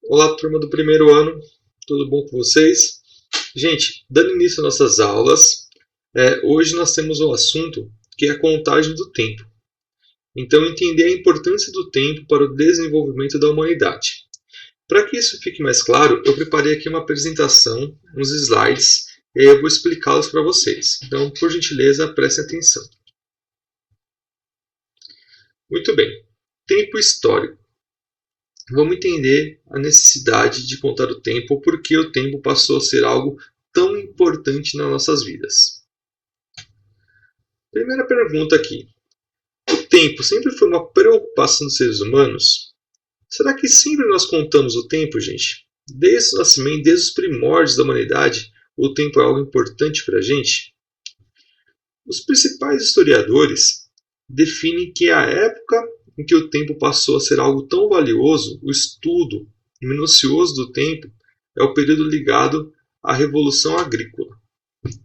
Olá, turma do primeiro ano, tudo bom com vocês? Gente, dando início às nossas aulas, hoje nós temos um assunto que é a contagem do tempo. Então, entender a importância do tempo para o desenvolvimento da humanidade. Para que isso fique mais claro, eu preparei aqui uma apresentação, uns slides, e aí eu vou explicá-los para vocês. Então, por gentileza, prestem atenção. Muito bem, tempo histórico. Vamos entender a necessidade de contar o tempo, ou por que o tempo passou a ser algo tão importante nas nossas vidas. Primeira pergunta aqui. O tempo sempre foi uma preocupação dos seres humanos? Será que sempre nós contamos o tempo, gente? Desde o nascimento, desde os primórdios da humanidade, o tempo é algo importante para a gente? Os principais historiadores definem que a época em que o tempo passou a ser algo tão valioso, o estudo minucioso do tempo, é o período ligado à Revolução Agrícola.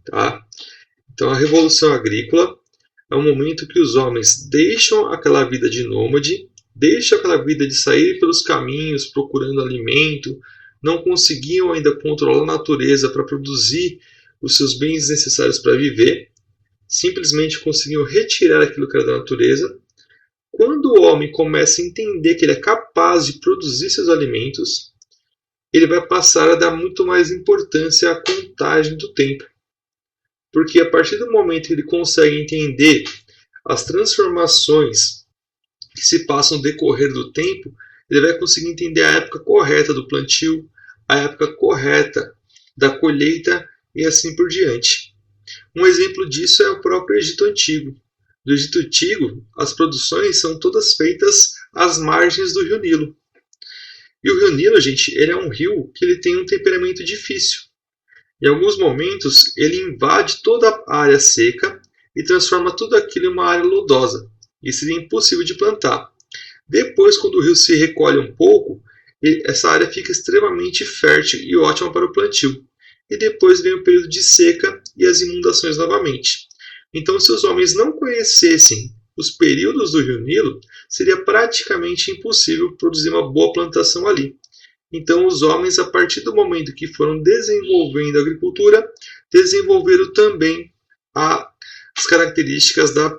Tá? Então, a Revolução Agrícola é um momento que os homens deixam aquela vida de nômade, deixam aquela vida de sair pelos caminhos procurando alimento, não conseguiam ainda controlar a natureza para produzir os seus bens necessários para viver, simplesmente conseguiam retirar aquilo que era da natureza. Quando o homem começa a entender que ele é capaz de produzir seus alimentos, ele vai passar a dar muito mais importância à contagem do tempo. Porque a partir do momento que ele consegue entender as transformações que se passam no decorrer do tempo, ele vai conseguir entender a época correta do plantio, a época correta da colheita e assim por diante. Um exemplo disso é o próprio Egito Antigo. No Egito Antigo, as produções são todas feitas às margens do Rio Nilo. E o Rio Nilo, gente, ele é um rio que ele tem um temperamento difícil. Em alguns momentos, ele invade toda a área seca e transforma tudo aquilo em uma área lodosa. E seria impossível de plantar. Depois, quando o rio se recolhe um pouco, essa área fica extremamente fértil e ótima para o plantio. E depois vem o período de seca e as inundações novamente. Então, se os homens não conhecessem os períodos do Rio Nilo, seria praticamente impossível produzir uma boa plantação ali. Então, os homens, a partir do momento que foram desenvolvendo a agricultura, desenvolveram também as características da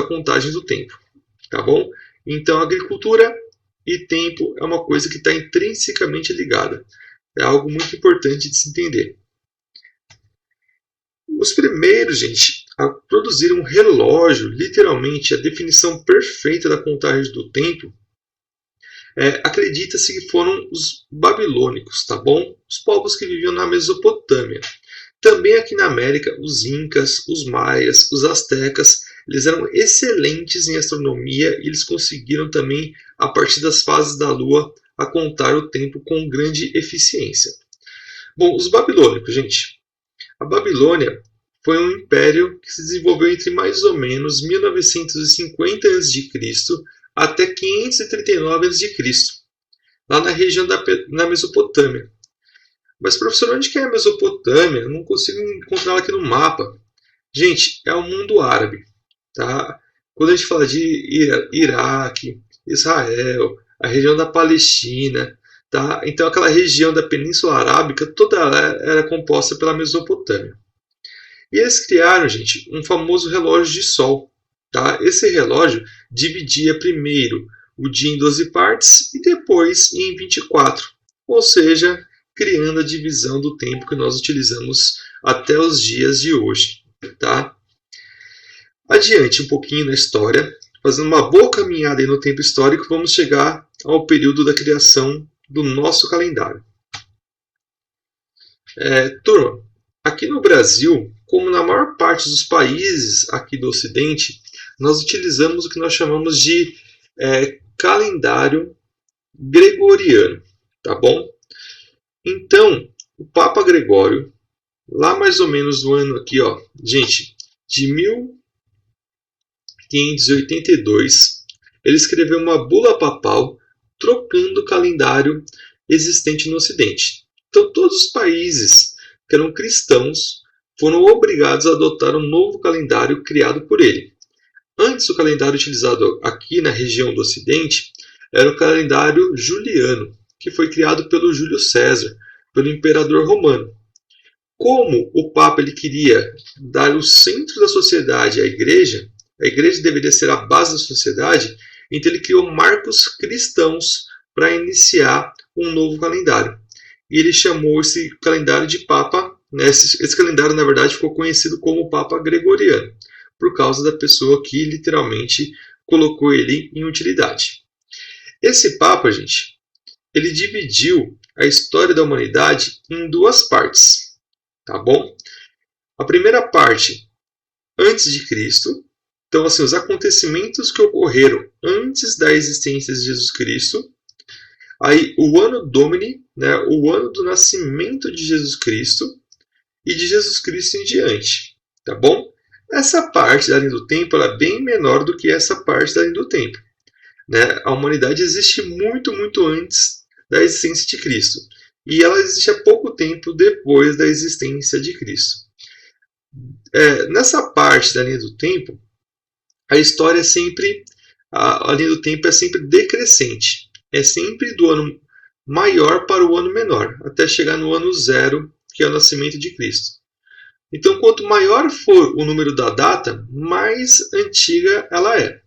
contagem do tempo. Tá bom? Então, agricultura e tempo é uma coisa que está intrinsecamente ligada. É algo muito importante de se entender. Os primeiros, gente, a produzir um relógio, literalmente a definição perfeita da contagem do tempo, acredita-se que foram os babilônicos, tá bom? Os povos que viviam na Mesopotâmia. Também aqui na América, os incas, os maias, os astecas, eles eram excelentes em astronomia e eles conseguiram também, a partir das fases da Lua, a contar o tempo com grande eficiência. Bom, os babilônicos, gente. A Babilônia foi um império que se desenvolveu entre mais ou menos 1950 a.C. até 539 a.C., lá na região da Mesopotâmia. Mas, professor, onde que é a Mesopotâmia? Eu não consigo encontrar ela aqui no mapa. Gente, é o mundo árabe. Tá? Quando a gente fala de Iraque, Israel, a região da Palestina, tá? Então aquela região da Península Arábica, toda ela era composta pela Mesopotâmia. E eles criaram, gente, um famoso relógio de sol. Tá? Esse relógio dividia primeiro o dia em 12 partes e depois em 24. Ou seja, criando a divisão do tempo que nós utilizamos até os dias de hoje. Tá? Adiante um pouquinho na história, fazendo uma boa caminhada aí no tempo histórico, vamos chegar ao período da criação do nosso calendário. Turma, aqui no Brasil, como na maior parte dos países aqui do Ocidente, nós utilizamos o que nós chamamos de calendário gregoriano, tá bom? Então, o Papa Gregório, lá mais ou menos no ano aqui, ó, gente, de 1582, ele escreveu uma bula papal trocando o calendário existente no Ocidente. Então, todos os países que eram cristãos foram obrigados a adotar um novo calendário criado por ele. Antes, o calendário utilizado aqui na região do Ocidente era o calendário juliano. que foi criado pelo Júlio César, pelo imperador romano. Como o Papa ele queria dar o centro da sociedade à Igreja deveria ser a base da sociedade, então ele criou marcos cristãos para iniciar um novo calendário. E ele chamou esse calendário de Papa, né? Esse calendário, na verdade, ficou conhecido como Papa Gregoriano, por causa da pessoa que literalmente colocou ele em utilidade. Esse Papa, gente, ele dividiu a história da humanidade em duas partes, tá bom? A primeira parte, antes de Cristo, então assim, os acontecimentos que ocorreram antes da existência de Jesus Cristo, aí o Anno Domini, né, o ano do nascimento de Jesus Cristo, e de Jesus Cristo em diante, tá bom? Essa parte da linha do tempo ela é bem menor do que essa parte da linha do tempo. Né? A humanidade existe muito, muito antes da existência de Cristo. E ela existe há pouco tempo depois da existência de Cristo. Nessa parte da linha do tempo, a história é sempre, a linha do tempo é sempre decrescente. É sempre do ano maior para o ano menor, até chegar no ano zero, que é o nascimento de Cristo. Então, quanto maior for o número da data, mais antiga ela é.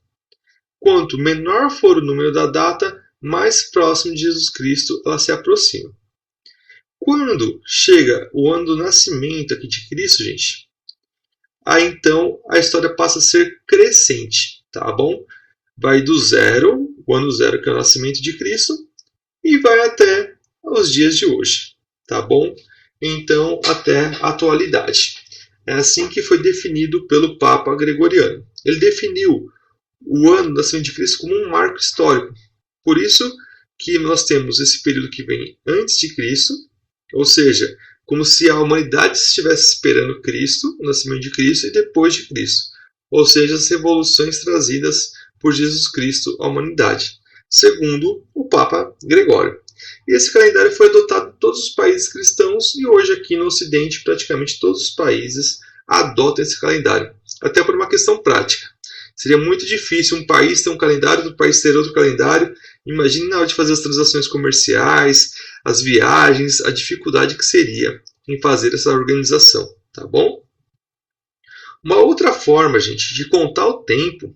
Quanto menor for o número da data, mais próximo de Jesus Cristo ela se aproxima. Quando chega o ano do nascimento aqui de Cristo, gente, aí então a história passa a ser crescente, tá bom? Vai do zero, o ano zero que é o nascimento de Cristo, e vai até os dias de hoje, tá bom? Então, até a atualidade. É assim que foi definido pelo Papa Gregoriano. Ele definiu o ano do nascimento de Cristo como um marco histórico. Por isso que nós temos esse período que vem antes de Cristo, ou seja, como se a humanidade estivesse esperando Cristo, o nascimento de Cristo, e depois de Cristo. Ou seja, as revoluções trazidas por Jesus Cristo à humanidade, segundo o Papa Gregório. E esse calendário foi adotado em todos os países cristãos e hoje aqui no Ocidente praticamente todos os países adotam esse calendário, até por uma questão prática. Seria muito difícil um país ter um calendário, outro país ter outro calendário. Imagine na hora de fazer as transações comerciais, as viagens, a dificuldade que seria em fazer essa organização, tá bom? Uma outra forma, gente, de contar o tempo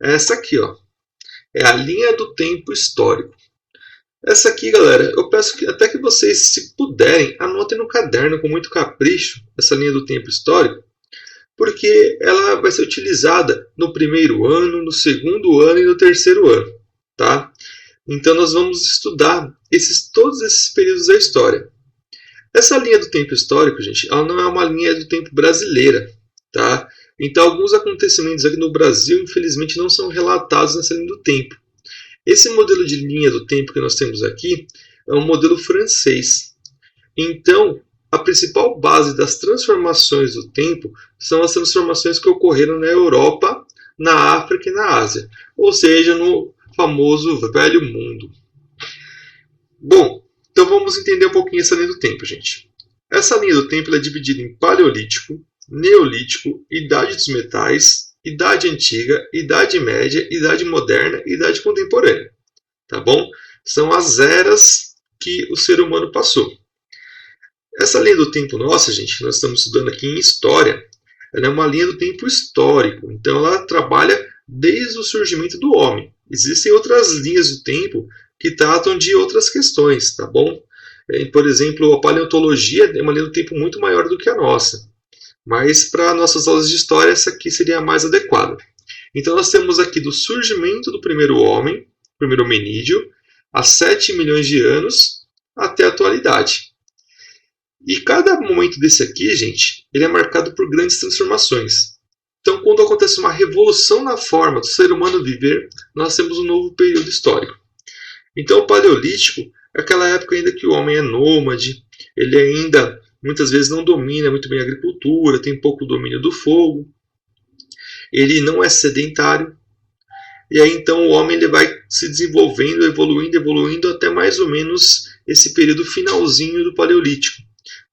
é essa aqui, ó. É a linha do tempo histórico. Essa aqui, galera, eu peço que até que vocês, se puderem, anotem no caderno com muito capricho essa linha do tempo histórico, porque ela vai ser utilizada no primeiro ano, no segundo ano e no terceiro ano, tá? Então nós vamos estudar todos esses períodos da história. Essa linha do tempo histórico, gente, ela não é uma linha do tempo brasileira, tá? Então alguns acontecimentos aqui no Brasil, infelizmente, não são relatados nessa linha do tempo. Esse modelo de linha do tempo que nós temos aqui é um modelo francês. Então, a principal base das transformações do tempo são as transformações que ocorreram na Europa, na África e na Ásia, ou seja, no famoso Velho Mundo. Bom, então vamos entender um pouquinho essa linha do tempo, gente. Essa linha do tempo é dividida em Paleolítico, Neolítico, Idade dos Metais, Idade Antiga, Idade Média, Idade Moderna e Idade Contemporânea. Tá bom? São as eras que o ser humano passou. Essa linha do tempo nossa, gente, que nós estamos estudando aqui em História, ela é uma linha do tempo histórico. Então ela trabalha desde o surgimento do homem. Existem outras linhas do tempo que tratam de outras questões, tá bom? Por exemplo, a paleontologia é uma linha do tempo muito maior do que a nossa. Mas para nossas aulas de história, essa aqui seria a mais adequada. Então nós temos aqui do surgimento do primeiro homem, primeiro hominídeo, há 7 milhões de anos até a atualidade. E cada momento desse aqui, gente, ele é marcado por grandes transformações. Então, quando acontece uma revolução na forma do ser humano viver, nós temos um novo período histórico. Então, o Paleolítico é aquela época ainda que o homem é nômade, ele ainda muitas vezes não domina muito bem a agricultura, tem pouco domínio do fogo, ele não é sedentário, e aí então o homem ele vai se desenvolvendo, evoluindo até mais ou menos esse período finalzinho do Paleolítico.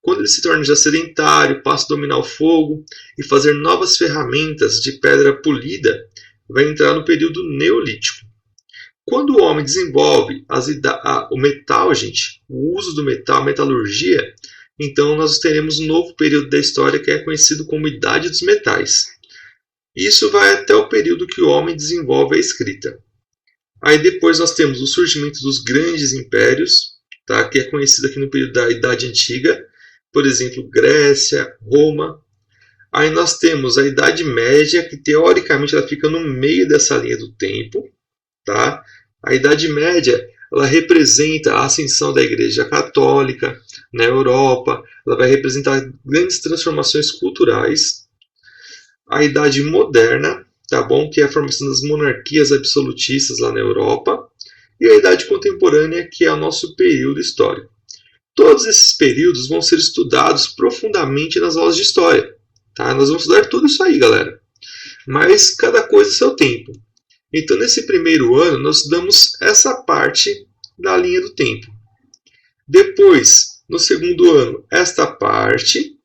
Quando ele se torna já sedentário, passa a dominar o fogo e fazer novas ferramentas de pedra polida, vai entrar no período Neolítico. Quando o homem desenvolve o metal, gente, o uso do metal, a metalurgia, então nós teremos um novo período da história que é conhecido como Idade dos Metais. Isso vai até o período que o homem desenvolve a escrita. Aí depois nós temos o surgimento dos grandes impérios, tá? Que é conhecido aqui no período da Idade Antiga, por exemplo, Grécia, Roma. Aí nós temos a Idade Média, que teoricamente ela fica no meio dessa linha do tempo. Tá? A Idade Média ela representa a ascensão da Igreja Católica na Europa, ela vai representar grandes transformações culturais. A Idade Moderna, tá bom? Que é a formação das monarquias absolutistas lá na Europa. E a Idade Contemporânea, que é o nosso período histórico. Todos esses períodos vão ser estudados profundamente nas aulas de história. Tá? Nós vamos estudar tudo isso aí, galera. Mas cada coisa é seu tempo. Então, nesse primeiro ano, nós estudamos essa parte da linha do tempo. Depois, no segundo ano, esta parte.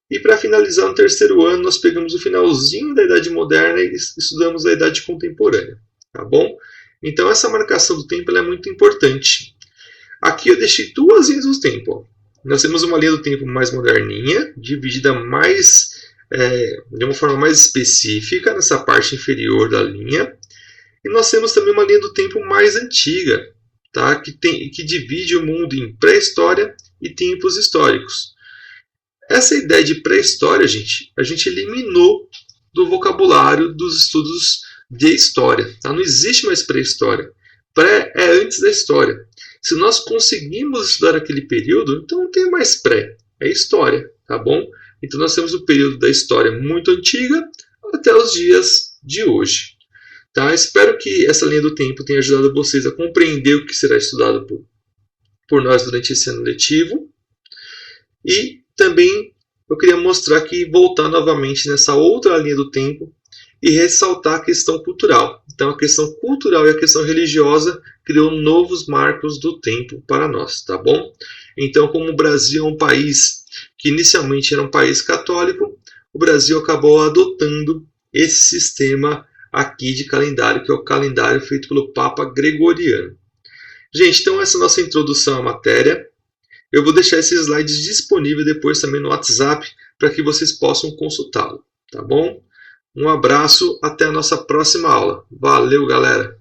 E para finalizar, no terceiro ano, nós pegamos o finalzinho da Idade Moderna e estudamos a Idade Contemporânea. Tá bom? Então, essa marcação do tempo é muito importante. Aqui eu deixei duas linhas do tempo. Ó. Nós temos uma linha do tempo mais moderninha, dividida de uma forma mais específica, nessa parte inferior da linha. E nós temos também uma linha do tempo mais antiga, tá? que divide o mundo em pré-história e tempos históricos. Essa ideia de pré-história, gente, a gente eliminou do vocabulário dos estudos de história. Tá? Não existe mais pré-história. Pré é antes da história. Se nós conseguimos estudar aquele período, então não tem mais pré, é história, tá bom? Então nós temos o período da história muito antiga até os dias de hoje. Tá? Espero que essa linha do tempo tenha ajudado vocês a compreender o que será estudado por nós durante esse ano letivo. E também eu queria mostrar que voltar novamente nessa outra linha do tempo e ressaltar a questão cultural. Então a questão cultural e a questão religiosa criou novos marcos do tempo para nós, tá bom? Então, como o Brasil é um país que inicialmente era um país católico, o Brasil acabou adotando esse sistema aqui de calendário, que é o calendário feito pelo Papa Gregoriano. Gente, então essa é a nossa introdução à matéria. Eu vou deixar esses slides disponíveis depois também no WhatsApp para que vocês possam consultá-lo, tá bom? Um abraço, até a nossa próxima aula. Valeu, galera!